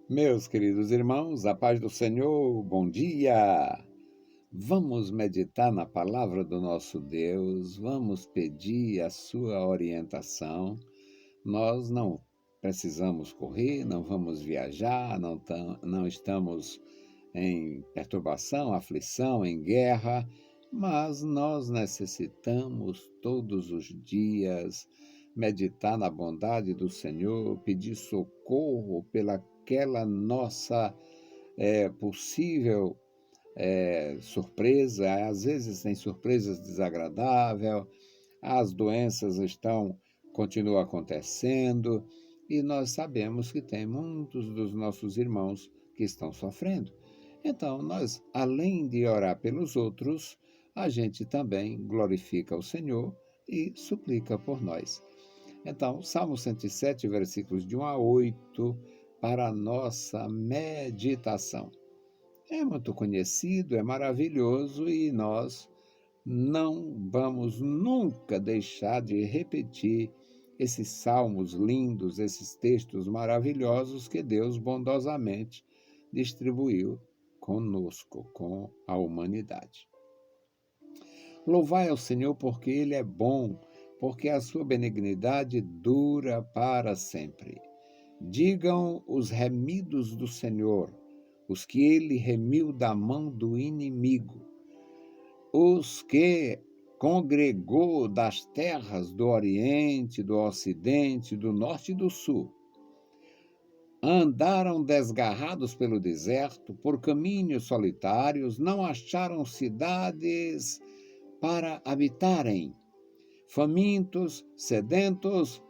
Meus queridos irmãos, a paz do Senhor, bom dia! Vamos meditar na palavra do nosso Deus, vamos pedir a sua orientação. Nós não precisamos correr, não vamos viajar, não estamos em perturbação, aflição, em guerra, mas nós necessitamos todos os dias meditar na bondade do Senhor, pedir socorro pelaquela nossa possível surpresa. Às vezes tem surpresas desagradáveis, as doenças continuam acontecendo, e nós sabemos que tem muitos dos nossos irmãos que estão sofrendo. Então, nós, além de orar pelos outros, a gente também glorifica o Senhor e suplica por nós. Então, Salmo 107, versículos de 1 a 8, para a nossa meditação. É muito conhecido, é maravilhoso e nós não vamos nunca deixar de repetir esses salmos lindos, esses textos maravilhosos que Deus bondosamente distribuiu conosco, com a humanidade. Louvai ao Senhor porque Ele é bom, porque a sua benignidade dura para sempre. Digam os remidos do Senhor, os que Ele remiu da mão do inimigo, os que congregou das terras do Oriente, do Ocidente, do Norte e do Sul. Andaram desgarrados pelo deserto, por caminhos solitários, não acharam cidades para habitarem, famintos, sedentos,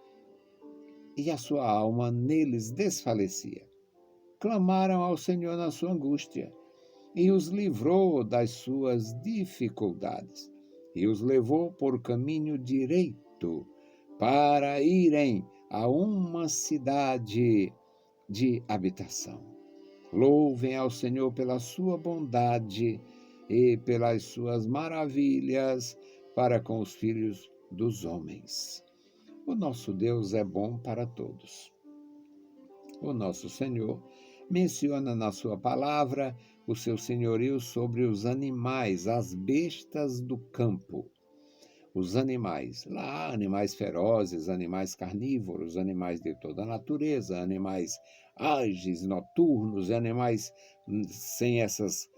e a sua alma neles desfalecia. Clamaram ao Senhor na sua angústia, e os livrou das suas dificuldades, e os levou por caminho direito, para irem a uma cidade de habitação. Louvem ao Senhor pela sua bondade e pelas suas maravilhas para com os filhos dos homens. O nosso Deus é bom para todos. O nosso Senhor menciona na sua palavra o seu senhorio sobre os animais, as bestas do campo. Os animais, lá animais ferozes, animais carnívoros, animais de toda a natureza, animais ágeis, noturnos, animais sem essas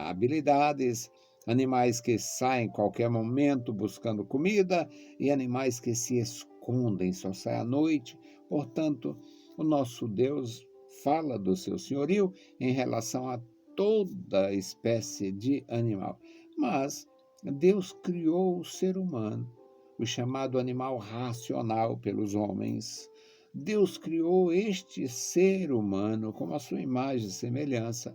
habilidades, animais que saem em qualquer momento buscando comida e animais que se escondem, só saem à noite. Portanto, o nosso Deus fala do seu senhorio em relação a toda espécie de animal. Mas Deus criou o ser humano, o chamado animal racional pelos homens. Deus criou este ser humano com a sua imagem e semelhança,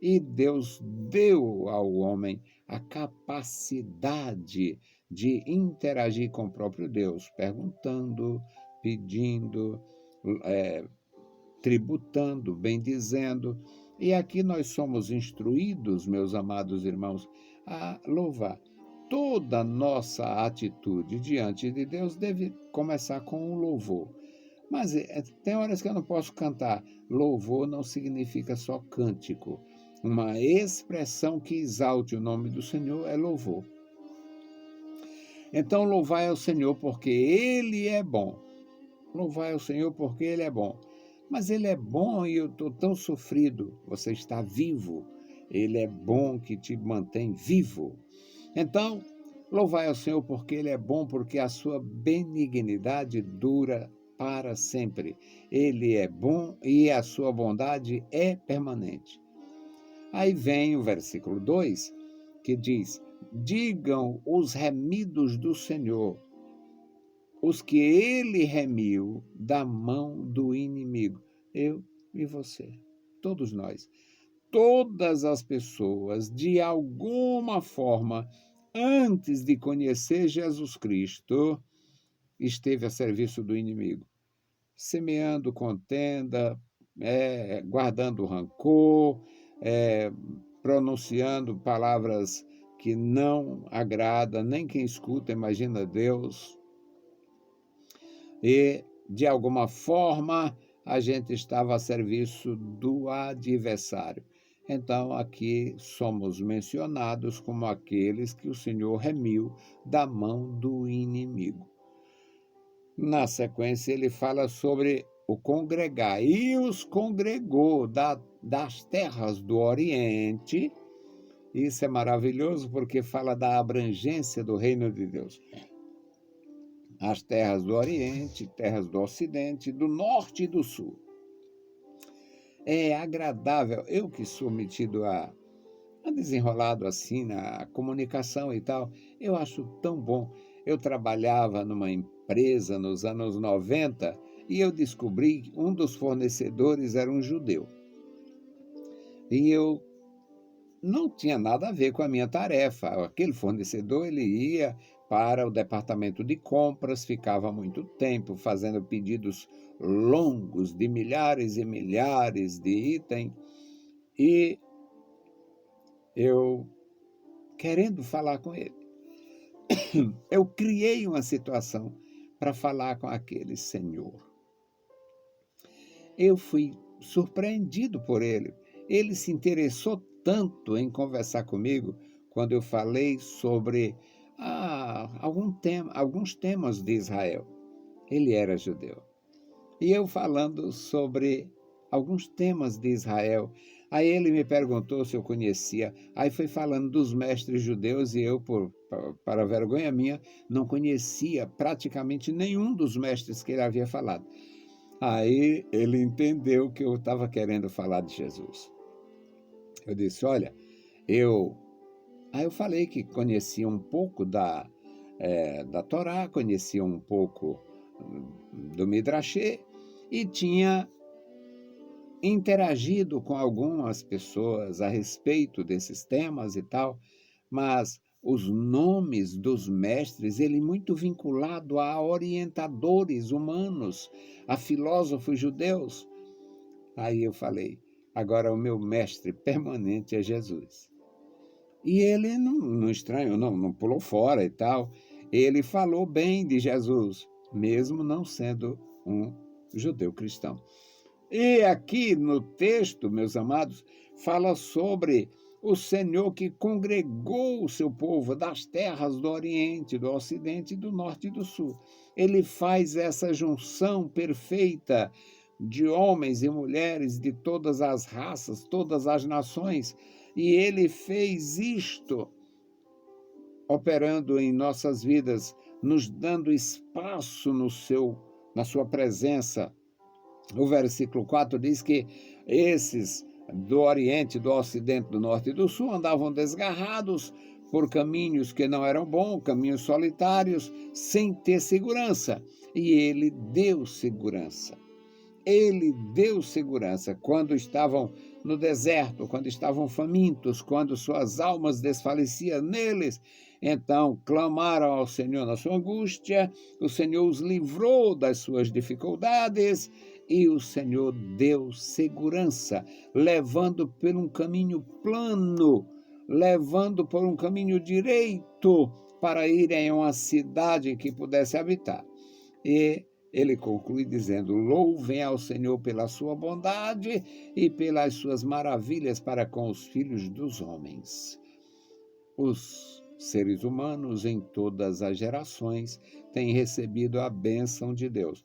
e Deus deu ao homem a capacidade de interagir com o próprio Deus, perguntando, pedindo, tributando, bendizendo. E aqui nós somos instruídos, meus amados irmãos, a louvar. Toda nossa atitude diante de Deus deve começar com um louvor. Mas tem horas que eu não posso cantar. Louvor não significa só cântico. Uma expressão que exalte o nome do Senhor é louvor. Então, louvai ao Senhor porque Ele é bom. Louvai ao Senhor porque Ele é bom. Mas Ele é bom e eu estou tão sofrido. Você está vivo. Ele é bom que te mantém vivo. Então, louvai ao Senhor porque Ele é bom, porque a sua benignidade dura para sempre. Ele é bom e a sua bondade é permanente. Aí vem o versículo 2, que diz: digam os remidos do Senhor, os que Ele remiu da mão do inimigo. Eu e você, todos nós. Todas as pessoas, de alguma forma, antes de conhecer Jesus Cristo, esteve a serviço do inimigo, semeando contenda, guardando rancor, pronunciando palavras que não agradam nem quem escuta, imagina Deus, e, de alguma forma, a gente estava a serviço do adversário. Então, aqui somos mencionados como aqueles que o Senhor remiu da mão do inimigo. Na sequência, ele fala sobre o congregar. E os congregou das terras do Oriente. Isso é maravilhoso porque fala da abrangência do reino de Deus. As terras do Oriente, terras do Ocidente, do Norte e do Sul. É agradável, eu que sou metido a desenrolado assim na comunicação e tal, eu acho tão bom. Eu trabalhava numa empresa nos anos 90 e eu descobri que um dos fornecedores era um judeu. E eu não tinha nada a ver com a minha tarefa. Aquele fornecedor, ele ia para o departamento de compras, ficava muito tempo fazendo pedidos longos de milhares e milhares de itens, e eu, querendo falar com ele, eu criei uma situação para falar com aquele senhor. Eu fui surpreendido por ele. Ele se interessou tanto em conversar comigo quando eu falei sobre alguns temas de Israel. Ele era judeu. E eu falando sobre alguns temas de Israel. Aí ele me perguntou se eu conhecia. Aí foi falando dos mestres judeus e eu, para vergonha minha, não conhecia praticamente nenhum dos mestres que ele havia falado. Aí ele entendeu que eu estava querendo falar de Jesus. Eu disse, olha, Aí eu falei que conhecia um pouco da Torá, conhecia um pouco do Midrashê e tinha interagido com algumas pessoas a respeito desses temas e tal, mas os nomes dos mestres, ele muito vinculado a orientadores humanos, a filósofos judeus. Aí eu falei, agora o meu mestre permanente é Jesus. E ele não estranhou, não pulou fora e tal. Ele falou bem de Jesus, mesmo não sendo um judeu cristão. E aqui no texto, meus amados, fala sobre o Senhor que congregou o seu povo das terras do Oriente, do Ocidente, do Norte e do Sul. Ele faz essa junção perfeita de homens e mulheres de todas as raças, todas as nações, e ele fez isto operando em nossas vidas, nos dando espaço na sua presença. O versículo 4 diz que esses do Oriente, do Ocidente, do Norte e do Sul andavam desgarrados por caminhos que não eram bons, caminhos solitários, sem ter segurança. E ele deu segurança. Ele deu segurança quando estavam no deserto, quando estavam famintos, quando suas almas desfaleciam neles. Então clamaram ao Senhor na sua angústia, o Senhor os livrou das suas dificuldades e o Senhor deu segurança, levando por um caminho plano, levando por um caminho direito para irem a uma cidade que pudesse habitar. E ele conclui dizendo, louvem ao Senhor pela sua bondade e pelas suas maravilhas para com os filhos dos homens. Os seres humanos em todas as gerações têm recebido a bênção de Deus.